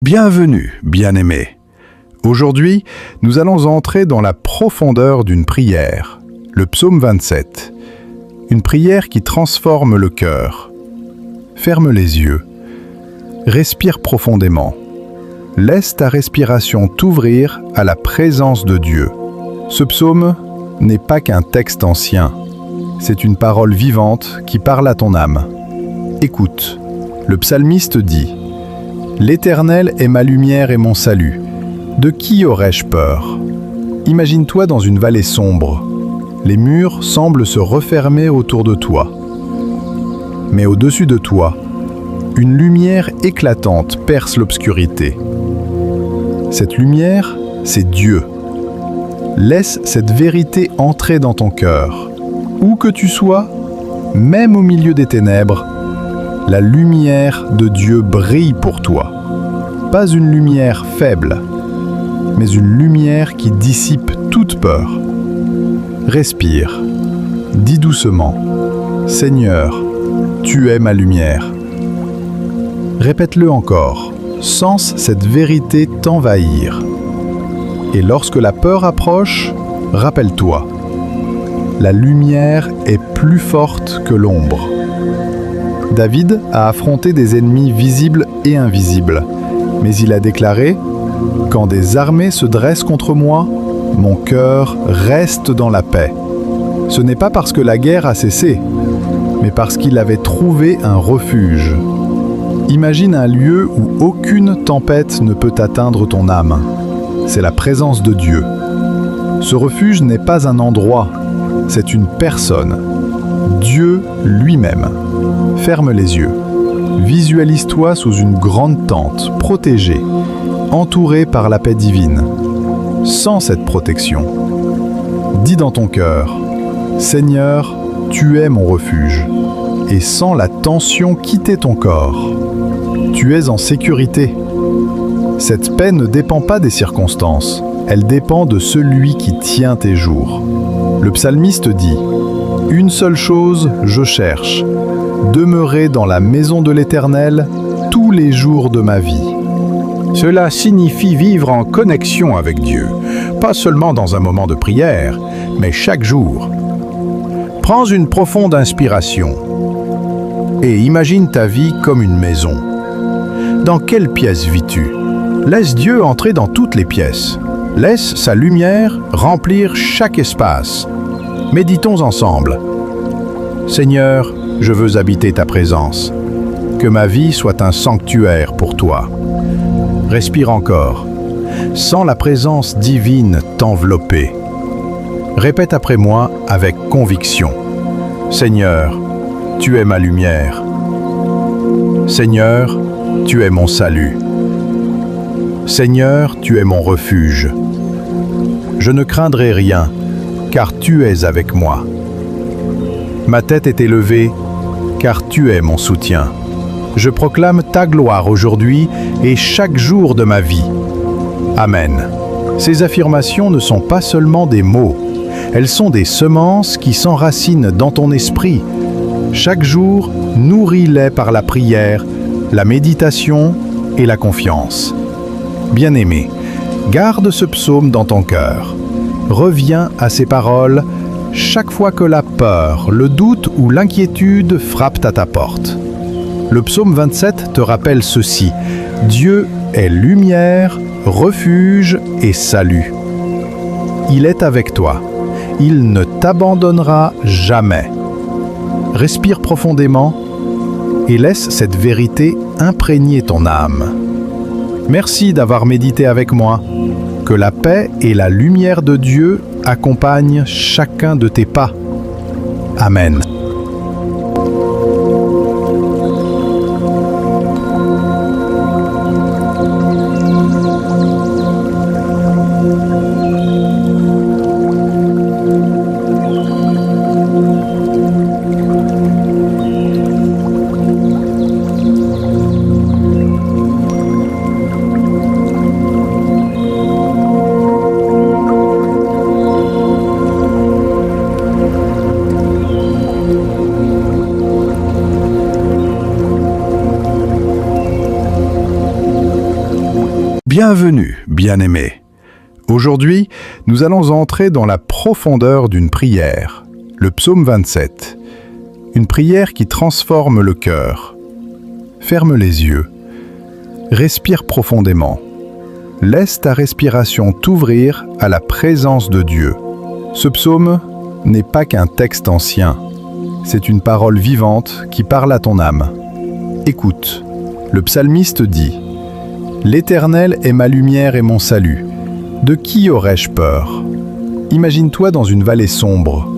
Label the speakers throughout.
Speaker 1: Bienvenue, bien-aimés. Aujourd'hui, nous allons entrer dans la profondeur d'une prière, le psaume 27. Une prière qui transforme le cœur. Ferme les yeux. Respire profondément. Laisse ta respiration t'ouvrir à la présence de Dieu. Ce psaume n'est pas qu'un texte ancien. C'est une parole vivante qui parle à ton âme. Écoute, le psalmiste dit « L'Éternel est ma lumière et mon salut. De qui aurais-je peur ?» Imagine-toi dans une vallée sombre. Les murs semblent se refermer autour de toi. Mais au-dessus de toi, une lumière éclatante perce l'obscurité. Cette lumière, c'est Dieu. Laisse cette vérité entrer dans ton cœur. Où que tu sois, même au milieu des ténèbres, la lumière de Dieu brille pour toi. Pas une lumière faible, mais une lumière qui dissipe toute peur. Respire. Dis doucement « Seigneur, tu es ma lumière ». Répète-le encore. Sens cette vérité t'envahir. Et lorsque la peur approche, rappelle-toi. La lumière est plus forte que l'ombre. David a affronté des ennemis visibles et invisibles, mais il a déclaré « Quand des armées se dressent contre moi, mon cœur reste dans la paix. » Ce n'est pas parce que la guerre a cessé, mais parce qu'il avait trouvé un refuge. Imagine un lieu où aucune tempête ne peut atteindre ton âme. C'est la présence de Dieu. Ce refuge n'est pas un endroit, c'est une personne. Dieu lui-même. Ferme les yeux. Visualise-toi sous une grande tente, protégée, entourée par la paix divine. Sens cette protection. Dis dans ton cœur, « Seigneur, tu es mon refuge » et sens la tension quitter ton corps. Tu es en sécurité. Cette paix ne dépend pas des circonstances, elle dépend de celui qui tient tes jours. Le psalmiste dit « Une seule chose je cherche, demeurer dans la maison de l'Éternel tous les jours de ma vie. »
Speaker 2: Cela signifie vivre en connexion avec Dieu, pas seulement dans un moment de prière, mais chaque jour. Prends une profonde inspiration et imagine ta vie comme une maison. Dans quelle pièce vis-tu? Laisse Dieu entrer dans toutes les pièces. Laisse sa lumière remplir chaque espace. Méditons ensemble. Seigneur, je veux habiter ta présence. Que ma vie soit un sanctuaire pour toi. Respire encore. Sens la présence divine t'envelopper. Répète après moi avec conviction. Seigneur, tu es ma lumière. Seigneur, tu es mon salut. Seigneur, tu es mon refuge. Je ne craindrai rien, car tu es avec moi. Ma tête est élevée, car tu es mon soutien. Je proclame ta gloire aujourd'hui et chaque jour de ma vie. Amen. Ces affirmations ne sont pas seulement des mots, elles sont des semences qui s'enracinent dans ton esprit. Chaque jour, nourris-les par la prière, la méditation et la confiance. Bien-aimé, garde ce psaume dans ton cœur. Reviens à ces paroles chaque fois que la peur, le doute ou l'inquiétude frappent à ta porte. Le psaume 27 te rappelle ceci: Dieu est lumière, refuge et salut. Il est avec toi. Il ne t'abandonnera jamais. Respire profondément et laisse cette vérité imprégner ton âme. Merci d'avoir médité avec moi. Que la paix et la lumière de Dieu accompagnent chacun de tes pas. Amen.
Speaker 1: Bienvenue, bien-aimés. Aujourd'hui, nous allons entrer dans la profondeur d'une prière, le psaume 27. Une prière qui transforme le cœur. Ferme les yeux. Respire profondément. Laisse ta respiration t'ouvrir à la présence de Dieu. Ce psaume n'est pas qu'un texte ancien. C'est une parole vivante qui parle à ton âme. Écoute, le psalmiste dit « L'Éternel est ma lumière et mon salut. De qui aurais-je peur ?» Imagine-toi dans une vallée sombre.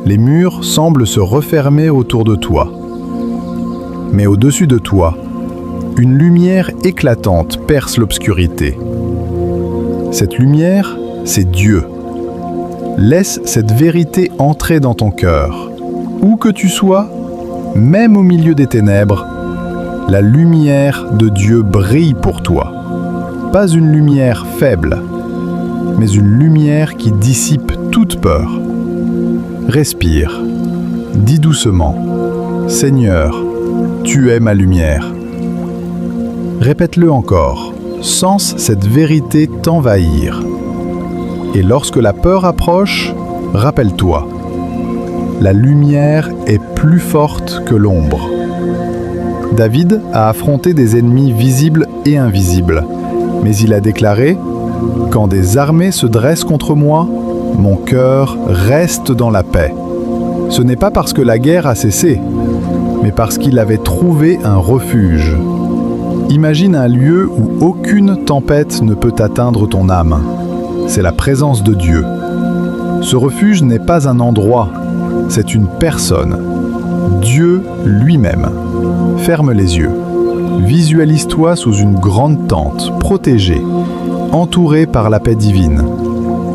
Speaker 1: Les murs semblent se refermer autour de toi. Mais au-dessus de toi, une lumière éclatante perce l'obscurité. Cette lumière, c'est Dieu. Laisse cette vérité entrer dans ton cœur. Où que tu sois, même au milieu des ténèbres, la lumière de Dieu brille pour toi. Pas une lumière faible, mais une lumière qui dissipe toute peur. Respire. Dis doucement « Seigneur, tu es ma lumière ». Répète-le encore. Sens cette vérité t'envahir. Et lorsque la peur approche, rappelle-toi. La lumière est plus forte que l'ombre. David a affronté des ennemis visibles et invisibles, mais il a déclaré « Quand des armées se dressent contre moi, mon cœur reste dans la paix. » Ce n'est pas parce que la guerre a cessé, mais parce qu'il avait trouvé un refuge. Imagine un lieu où aucune tempête ne peut atteindre ton âme. C'est la présence de Dieu. Ce refuge n'est pas un endroit, c'est une personne. Dieu lui-même. Ferme les yeux. Visualise-toi sous une grande tente, protégée, entourée par la paix divine.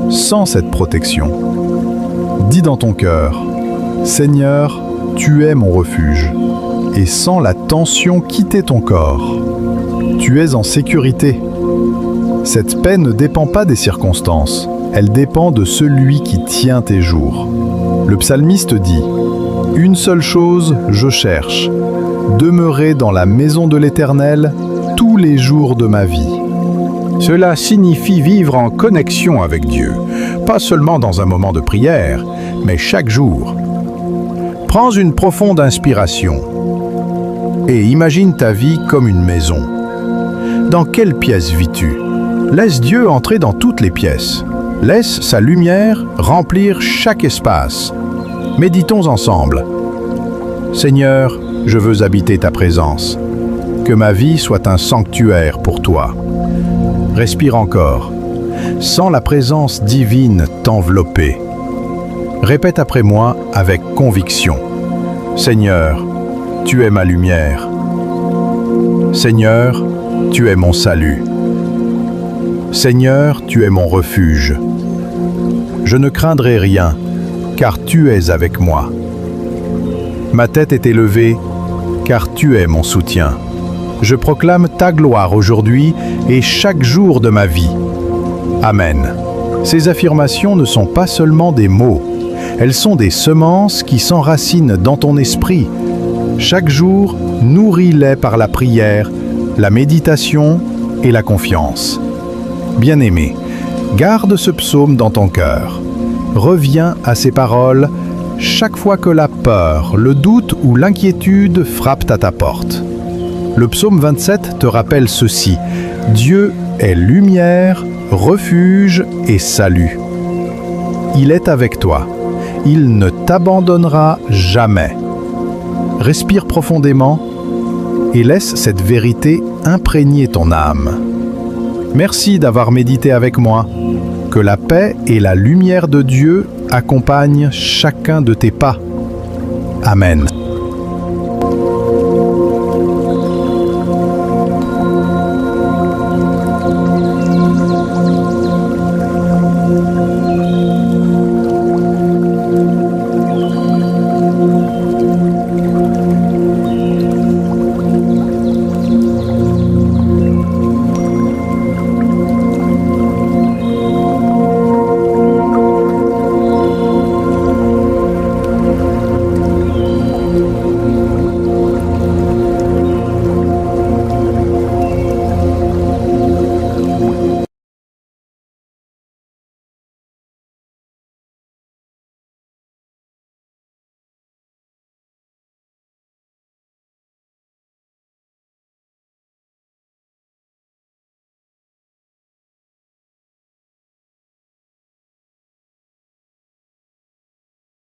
Speaker 1: Sens cette protection. Dis dans ton cœur, « Seigneur, tu es mon refuge » et sens la tension quitter ton corps. Tu es en sécurité. Cette paix ne dépend pas des circonstances, elle dépend de celui qui tient tes jours. Le psalmiste dit « Une seule chose je cherche, demeurer dans la maison de l'Éternel tous les jours de ma vie. »
Speaker 2: Cela signifie vivre en connexion avec Dieu, pas seulement dans un moment de prière, mais chaque jour. Prends une profonde inspiration et imagine ta vie comme une maison. Dans quelle pièce vis-tu? Laisse Dieu entrer dans toutes les pièces. Laisse sa lumière remplir chaque espace. Méditons ensemble. Seigneur, je veux habiter ta présence. Que ma vie soit un sanctuaire pour toi. Respire encore. Sens la présence divine t'envelopper. Répète après moi avec conviction. Seigneur, tu es ma lumière. Seigneur, tu es mon salut. Seigneur, tu es mon refuge. Je ne craindrai rien, car tu es avec moi. Ma tête est élevée, car tu es mon soutien. Je proclame ta gloire aujourd'hui et chaque jour de ma vie. Amen. Ces affirmations ne sont pas seulement des mots, elles sont des semences qui s'enracinent dans ton esprit. Chaque jour, nourris-les par la prière, la méditation et la confiance. Bien-aimé, garde ce psaume dans ton cœur. Reviens à ces paroles chaque fois que la peur, le doute ou l'inquiétude frappent à ta porte. Le psaume 27 te rappelle ceci: Dieu est lumière, refuge et salut. Il est avec toi. Il ne t'abandonnera jamais. Respire profondément et laisse cette vérité imprégner ton âme. Merci d'avoir médité avec moi. Que la paix et la lumière de Dieu accompagnent chacun de tes pas. Amen.